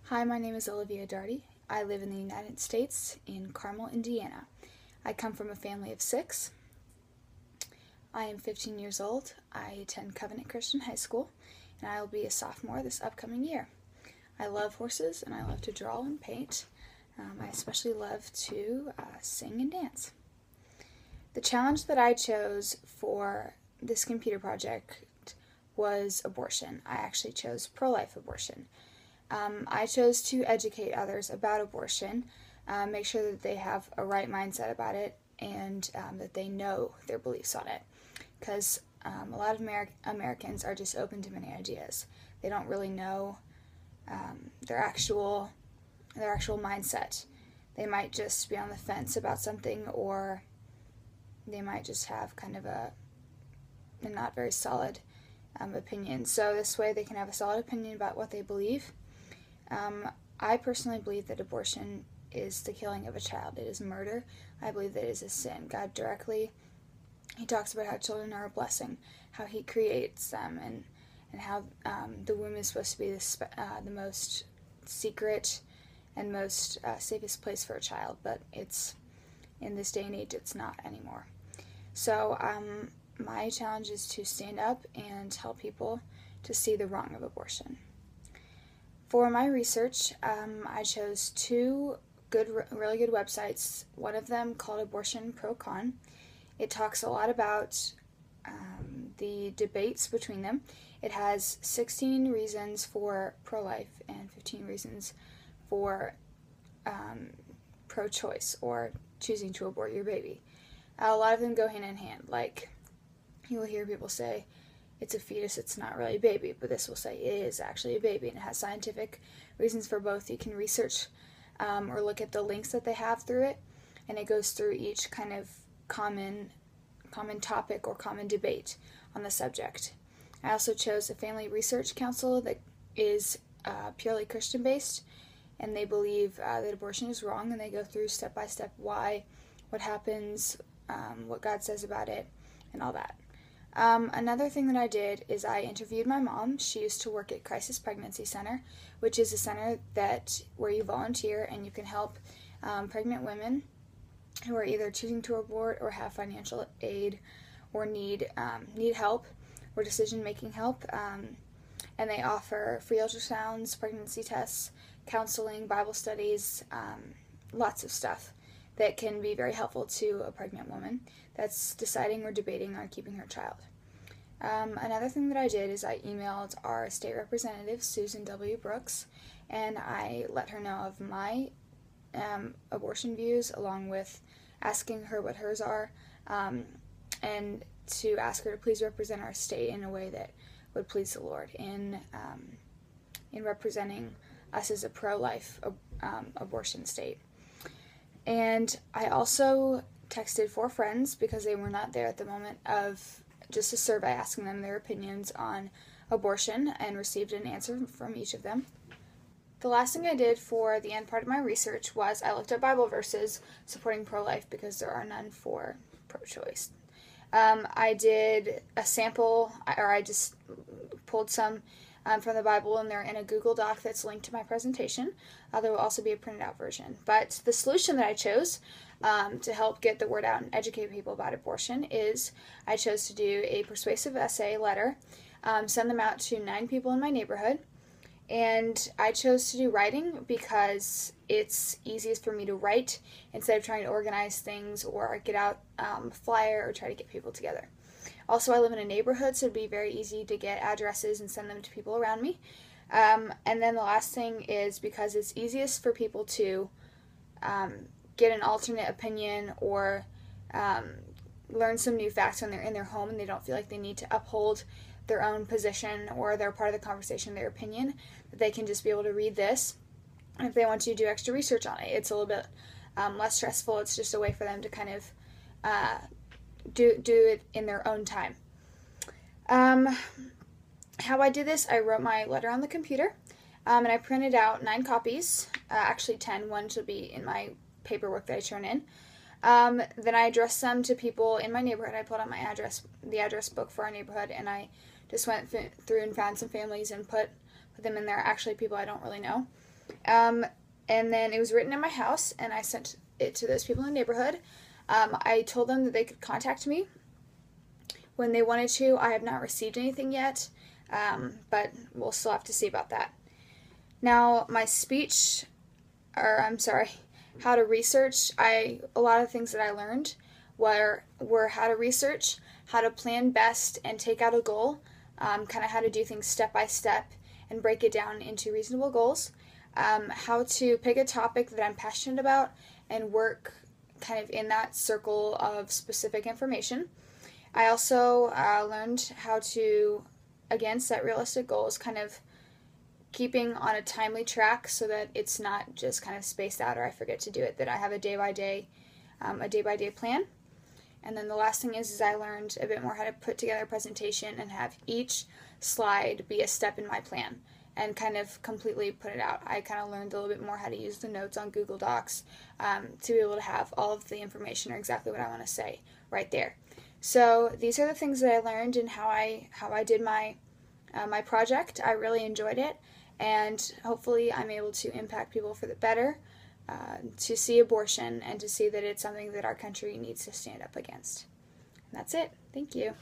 Hi, my name is Olivia D. I live in the United States in Carmel, Indiana. I come from a family of 6. I am 15 years old. I attend Covenant Christian High School, and I will be a sophomore this upcoming year. I love horses, and I love to draw and paint. I especially love to sing and dance. The challenge that I chose for this computer project was abortion. I actually chose pro-life abortion. I chose to educate others about abortion, make sure that they have a right mindset about it, and that they know their beliefs on it. Because a lot of Americans are just open to many ideas. They don't really know their actual mindset. They might just be on the fence about something, or they might just have kind of a not very solid opinion. So this way they can have a solid opinion about what they believe. I personally believe that abortion is the killing of a child. It is murder. I believe that it is a sin. God directly, He talks about how children are a blessing, how He creates them, and how the womb is supposed to be the most secret and most safest place for a child. But it's, in this day and age, it's not anymore. So my challenge is to stand up and tell people to see the wrong of abortion. For my research, I chose 2 really good websites. One of them called Abortion Pro Con. It talks a lot about the debates between them. It has 16 reasons for pro-life and 15 reasons for pro-choice, or choosing to abort your baby. A lot of them go hand in hand. Like, you will hear people say, it's a fetus, it's not really a baby, but this will say it is actually a baby, and it has scientific reasons for both. You can research or look at the links that they have through it, and it goes through each kind of common topic or common debate on the subject. I also chose a family research council that is purely Christian based, and they believe that abortion is wrong, and they go through step by step why, what happens, what God says about it, and all that. Another thing that I did is I interviewed my mom. She used to work at Crisis Pregnancy Center, which is a center where you volunteer and you can help pregnant women who are either choosing to abort or have financial aid or need help or decision-making help. And they offer free ultrasounds, pregnancy tests, counseling, Bible studies, lots of stuff that can be very helpful to a pregnant woman that's deciding or debating on keeping her child. Another thing that I did is I emailed our state representative, Susan W. Brooks, and I let her know of my abortion views, along with asking her what hers are, and to ask her to please represent our state in a way that would please the Lord in representing us as a pro-life abortion state. And I also texted 4 friends, because they were not there at the moment, of just a survey asking them their opinions on abortion, and received an answer from each of them. The last thing I did for the end part of my research was I looked at Bible verses supporting pro-life, because there are none for pro-choice. I did a sample, or I just pulled some from the Bible, and they're in a Google Doc that's linked to my presentation. There will also be a printed out version. But the solution that I chose to help get the word out and educate people about abortion is I chose to do a persuasive essay letter, send them out to 9 people in my neighborhood. And I chose to do writing because it's easiest for me to write instead of trying to organize things or get out a flyer or try to get people together. Also, I live in a neighborhood, so it'd be very easy to get addresses and send them to people around me. And then the last thing is because it's easiest for people to get an alternate opinion or learn some new facts when they're in their home and they don't feel like they need to uphold their own position or they're part of the conversation, their opinion, that they can just be able to read this. And if they want to do extra research on it, it's a little bit less stressful. It's just a way for them to kind of do it in their own time. How I did this, I wrote my letter on the computer, and I printed out 9 copies, actually 10. One should be in my paperwork that I turn in. Then I addressed them to people in my neighborhood. I pulled out the address book for our neighborhood, and I just went through and found some families and put them in there. Actually, people I don't really know. And then it was written in my house, and I sent it to those people in the neighborhood. I told them that they could contact me when they wanted to. I have not received anything yet, but we'll still have to see about that. Now, my speech, or I'm sorry, how to research, a lot of things that I learned were how to research, how to plan best and take out a goal, kind of how to do things step by step and break it down into reasonable goals, how to pick a topic that I'm passionate about and work kind of in that circle of specific information. I also learned how to, again, set realistic goals, kind of keeping on a timely track so that it's not just kind of spaced out or I forget to do it, that I have a day-by-day plan. And then the last thing is I learned a bit more how to put together a presentation and have each slide be a step in my plan and kind of completely put it out. I kind of learned a little bit more how to use the notes on Google Docs to be able to have all of the information or exactly what I want to say right there. So these are the things that I learned and how I did my project. I really enjoyed it, and hopefully I'm able to impact people for the better, to see abortion and to see that it's something that our country needs to stand up against. And that's it. Thank you.